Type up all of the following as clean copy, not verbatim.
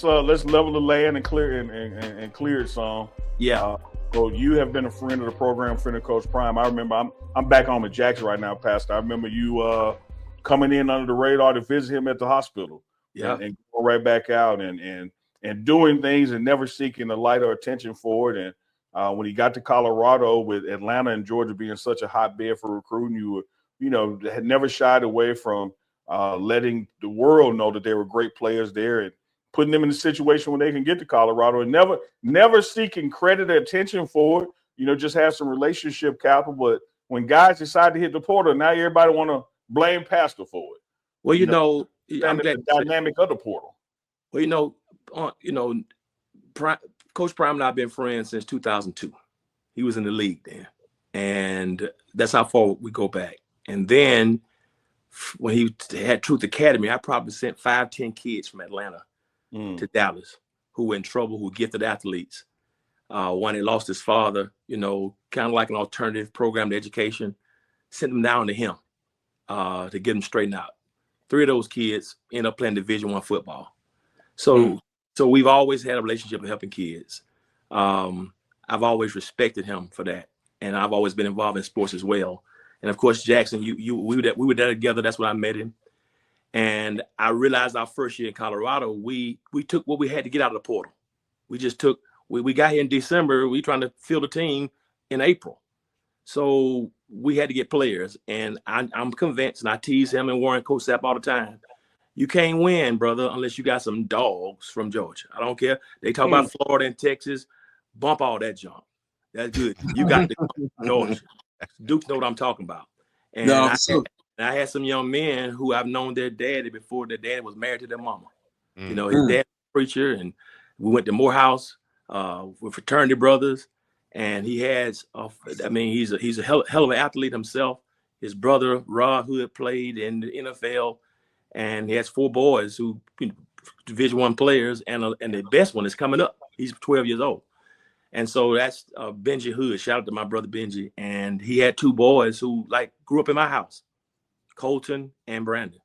let's level the land and clear it some. Yeah. So you have been a friend of the program, friend of Coach Prime. I remember I'm back home in Jackson right now, Pastor. I remember you coming in under the radar to visit him at the hospital. Yeah. And go right back out and doing things and never seeking the light or attention for it. And when he got to Colorado, with Atlanta and Georgia being such a hotbed for recruiting, you had never shied away from letting the world know that they were great players there and putting them in a situation where they can get to Colorado, and never seeking credit or attention for it. Just have some relationship capital. But when guys decide to hit the portal, now everybody want to blame Pastor for it. Well, I'm glad the dynamic of the portal. Well, Coach Prime and I have been friends since 2002. He was in the league then, and that's how far we go back. And then when he had Truth Academy, I probably sent 5-10 kids from Atlanta to Dallas who were in trouble, who were gifted athletes. One had lost his father, kind of like an alternative program to education, sent them down to him to get them straightened out. 3 of those kids end up playing Division I football. So we've always had a relationship of helping kids. I've always respected him for that, and I've always been involved in sports as well. And of course, Jackson, we were there together. That's when I met him. And I realized our first year in Colorado, we took what we had to get out of the portal. We just took, we got here in December. We trying to fill the team in April. So we had to get players. And I'm convinced, and I tease him and Warren Coach Sapp all the time, you can't win, brother, unless you got some dogs from Georgia. I don't care. They talk about Florida and Texas. Bump all that junk. That's good. You got the Georgia. Dukes know what I'm talking about. And I had some young men who I've known their daddy before their daddy was married to their mama. His dad was a preacher, and we went to Morehouse with fraternity brothers. And he has, he's a hell of an athlete himself. His brother, Rod, who had played in the NFL, and he has 4 boys who Division I players, and the best one is coming up. He's 12 years old. And so that's Benji Hood. Shout out to my brother Benji. And he had 2 boys who grew up in my house, Colton and Brandon.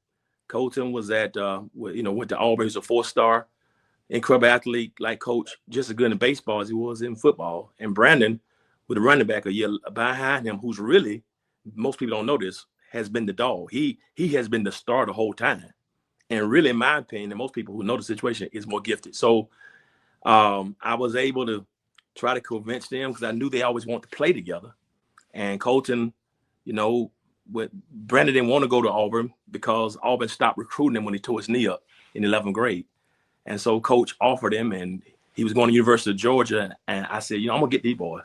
Colton was went to Auburn. He was a 4-star, incredible athlete, like Coach, just as good in baseball as he was in football. And Brandon, with a running back a year behind him, who's really, most people don't know this, has been the dog. He has been the star the whole time. And really, in my opinion, and most people who know the situation, is more gifted. So I was able to try to convince them, because I knew they always want to play together. And Colton, Brandon didn't want to go to Auburn because Auburn stopped recruiting him when he tore his knee up in 11th grade. And so Coach offered him, and he was going to University of Georgia. And I said, I'm going to get these boys.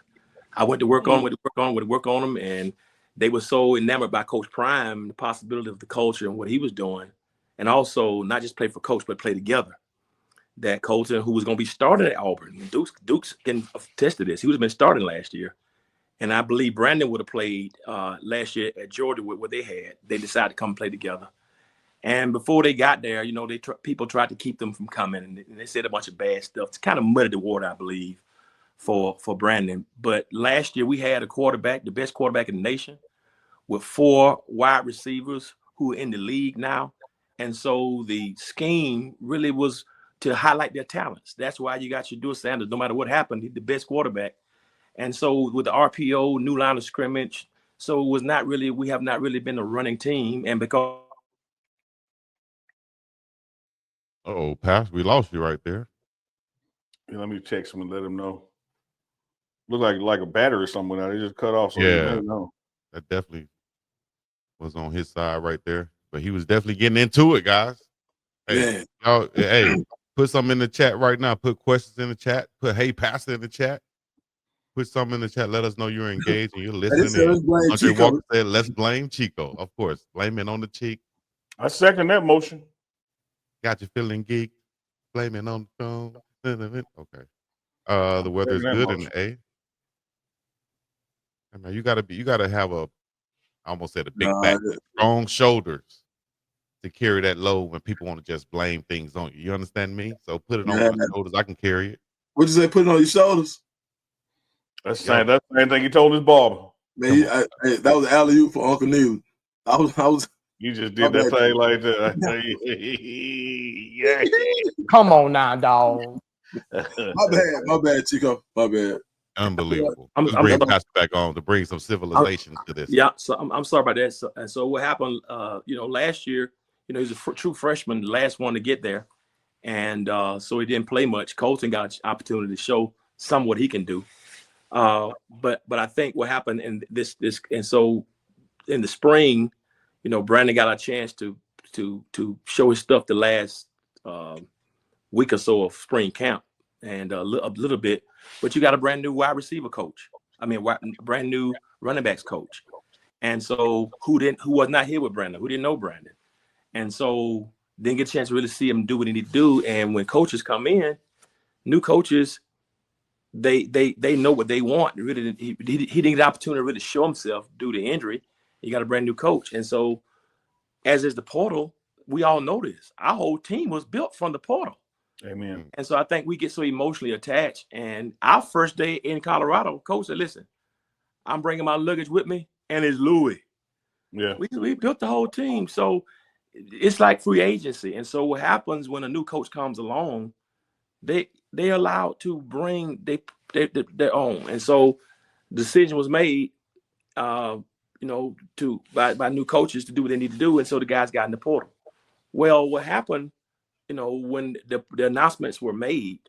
I went to work on them, and they were so enamored by Coach Prime, the possibility of the culture and what he was doing. And also not just play for Coach, but play together. That Colton, who was going to be starting at Auburn, Dukes can attest to this. He would have been starting last year. And I believe Brandon would have played last year at Georgia with what they had. They decided to come play together. And before they got there, people tried to keep them from coming. And they said a bunch of bad stuff to kind of muddy the water, I believe, for Brandon. But last year we had a quarterback, the best quarterback in the nation, with 4 wide receivers who are in the league now. And so the scheme really was to highlight their talents. That's why you got your Dewey Sanders, no matter what happened, he's the best quarterback. And so with the RPO, new line of scrimmage, so we have not really been a running team. And because Pass, we lost you right there. Yeah, let me text him and let him know. Look like a battery or something. They just cut off. So yeah, that definitely was on his side right there. But he was definitely getting into it, guys. Hey, put something in the chat right now. Put questions in the chat. Put "Hey Pastor" in the chat. Put something in the chat. Let us know you're engaged and you're listening. Andre Walker said, "Let's blame Chico." Of course, blame it on the cheek. I second that motion. Got you feeling geek? Blame it on the phone. Okay. The weather is good in A. I mean, you gotta have I almost said a big back, strong shoulders to carry that load when people want to just blame things on you. You understand me? So put it on my shoulders. I can carry it. What'd you say? Put it on your shoulders. That's the same thing he told his barber. Man, that was an alley-oop for Uncle Neil. I was You just did that thing like that. Yeah. Come on now, dog. My bad, Chico. My bad. Unbelievable. I'm Let's bring sorry. Pastor back on to bring some civilization to this. Yeah, so I'm sorry about that. So what happened? Last year, he's a true freshman, the last one to get there, and so he didn't play much. Colton got an opportunity to show some what he can do. But I think what happened in this and so in the spring, Brandon got a chance to show his stuff the last week or so of spring camp and a little bit. But you got a brand new wide receiver coach. I mean, brand new running backs coach. And so who was not here with Brandon, who didn't know Brandon. And so didn't get a chance to really see him do what he need to do. And when coaches come in, new coaches, they know what they want. Really, he didn't get the opportunity to really show himself due to injury. He got a brand new coach. And so as is the portal, we all know this. Our whole team was built from the portal. Amen. And so I think we get so emotionally attached. And our first day in Colorado, coach said, listen, I'm bringing my luggage with me, and it's Louis. Yeah. We built the whole team. So it's like free agency. And so what happens when a new coach comes along, they're allowed to bring their own. And so the decision was made, by new coaches to do what they need to do. And so the guys got in the portal. Well, what happened, when the announcements were made,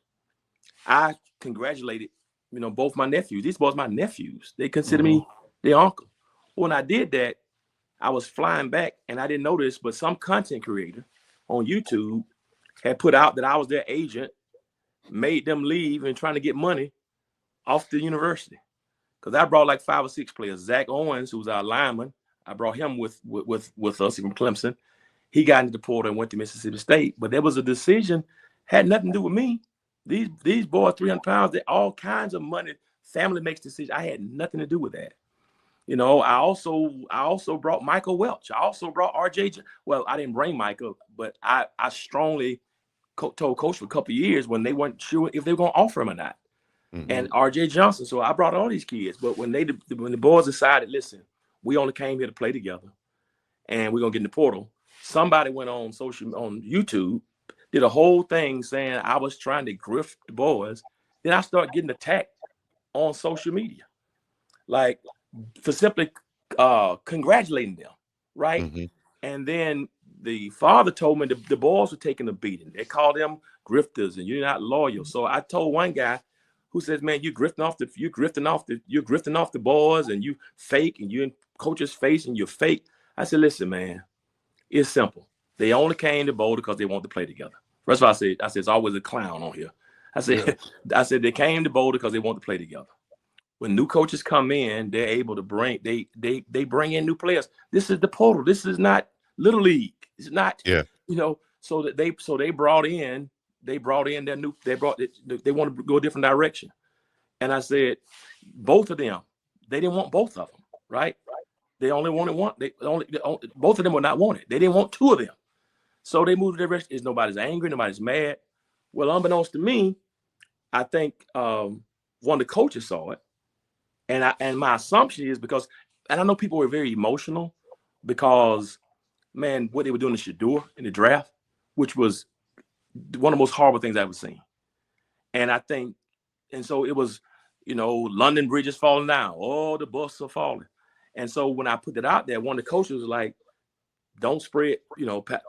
I congratulated, both my nephews. These boys, my nephews. They consider me their uncle. When I did that, I was flying back and I didn't notice, but some content creator on YouTube had put out that I was their agent, made them leave and trying to get money off the university. Because I brought like 5 or 6 players. Zach Owens, who's our lineman, I brought him with us from Clemson. He got into the portal and went to Mississippi State. But there was a decision, had nothing to do with me. These boys, 300 pounds, they all kinds of money. Family makes decisions. I had nothing to do with that. I also brought Michael Welch. I also brought RJ. Well, I didn't bring Michael, but I strongly told Coach for a couple of years when they weren't sure if they were going to offer him or not. Mm-hmm. And RJ Johnson. So I brought all these kids. But when the boys decided, listen, we only came here to play together, and we're gonna get in the portal. Somebody went on YouTube, did a whole thing saying I was trying to grift the boys. Then I started getting attacked on social media, like for simply congratulating them, right? Mm-hmm. And then the father told me the boys were taking a beating. They called them grifters and you're not loyal. So I told one guy who says, man, you're grifting off the boys and you fake and you're in coach's face and you're fake. I said, listen, man, it's simple. They only came to Boulder because they want to play together. That's what I said. I said, it's always a clown on here. I said, yeah. They came to Boulder because they want to play together. When new coaches come in, they're able to bring bring in new players. This is the portal. This is not Little League. It's not, so they brought in they want to go a different direction. And I said, both of them, they didn't want both of them, right? They only wanted one. Both of them were not wanted. They didn't want 2 of them. So they moved to the direction. Nobody's angry. Nobody's mad. Well, unbeknownst to me, I think one of the coaches saw it. And my assumption is because, and I know people were very emotional because, man, what they were doing to Shador in the draft, which was one of the most horrible things I've ever seen. And I think, and so it was, London Bridge is falling down. Oh, the buses are falling. And so when I put that out there, one of the coaches was like, don't spread,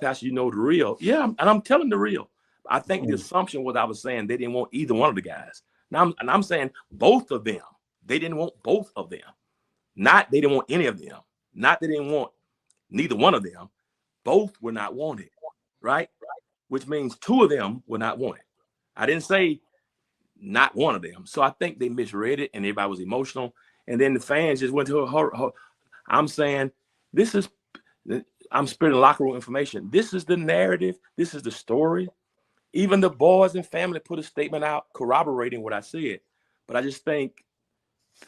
Pastor, the real. Yeah, and I'm telling the real. I think the assumption was I was saying they didn't want either one of the guys. Now, I'm saying both of them. They didn't want both of them. Not they didn't want any of them. Not they didn't want neither one of them. Both were not wanted, right? Which means 2 of them were not wanted. I didn't say not one of them. So I think they misread it and everybody was emotional. And then the fans just went to her. I'm saying I'm spreading locker room information. This is the narrative. This is the story. Even the boys and family put a statement out corroborating what I said. But I just think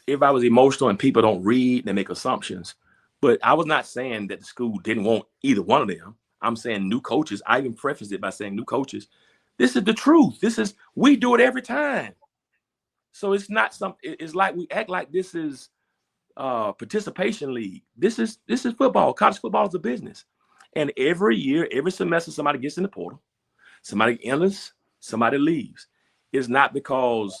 everybody was emotional and people don't read, they make assumptions. But I was not saying that the school didn't want either one of them. I'm saying new coaches. I even prefaced it by saying new coaches. This is the truth. We do it every time. So it's not something, it's like we act like this is participation league. This is football. College football is a business. And every year, every semester, somebody gets in the portal, somebody enters, somebody leaves. It's not because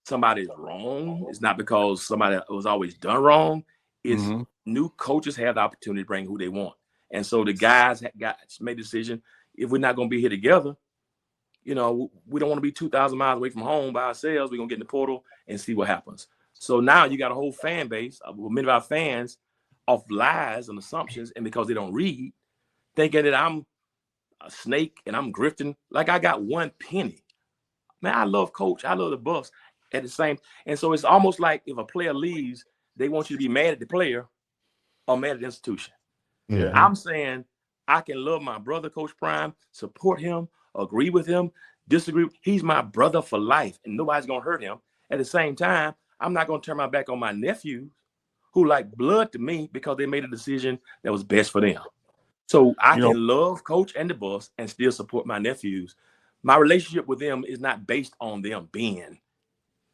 somebody is wrong. It's not because somebody was always done wrong. It's new coaches have the opportunity to bring who they want. And so the guys made a decision, if we're not going to be here together, we don't want to be 2,000 miles away from home by ourselves. We're going to get in the portal and see what happens. So now you got a whole fan base, many of our fans, off lies and assumptions, and because they don't read, thinking that I'm a snake and I'm grifting. Like I got one penny. Man, I love Coach. I love the Buffs at the same. And so it's almost like if a player leaves, they want you to be mad at the player or mad at the institution. Yeah. I'm saying I can love my brother, Coach Prime, support him, agree with him, disagree. He's my brother for life, and nobody's going to hurt him. At the same time, I'm not going to turn my back on my nephews who like blood to me because they made a decision that was best for them. So I can love Coach and the Buffs and still support my nephews. My relationship with them is not based on them being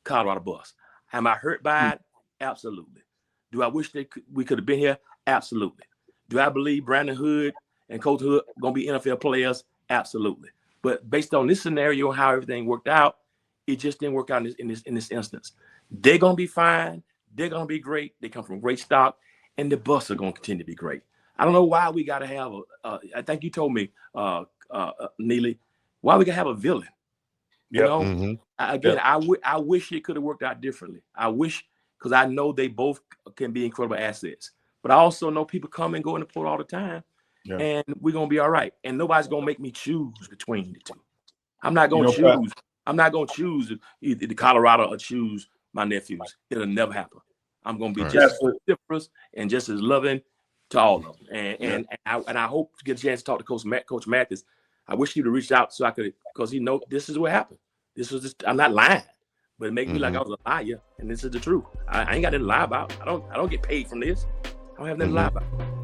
Colorado Buffs. Am I hurt by it? Absolutely. Do I wish we could have been here? Absolutely. Do I believe Brandon Hood and Coach Hood are going to be NFL players? Absolutely. But based on this scenario and how everything worked out, it just didn't work out in this instance. They're going to be fine. They're going to be great. They come from great stock, and the Buffs are going to continue to be great. I don't know why we got to have I think you told me, Neely, why we got to have a villain. I wish it could have worked out differently. I wish, because I know they both can be incredible assets. But I also know people come and go in the portal all the time, and we're going to be all right. And nobody's going to make me choose between the two. I'm not going to choose. I'm not going to choose either the Colorado or choose my nephews. It'll never happen. I'm going to be just as different and just as loving to all of them. And I hope to get a chance to talk to Coach Mathis. I wish he would have reached out so I could, because he know this is what happened. This was just, I'm not lying, but it made me like I was a liar, and this is the truth. I ain't got nothing to lie about. I don't get paid from this. I don't have nothing to lie about.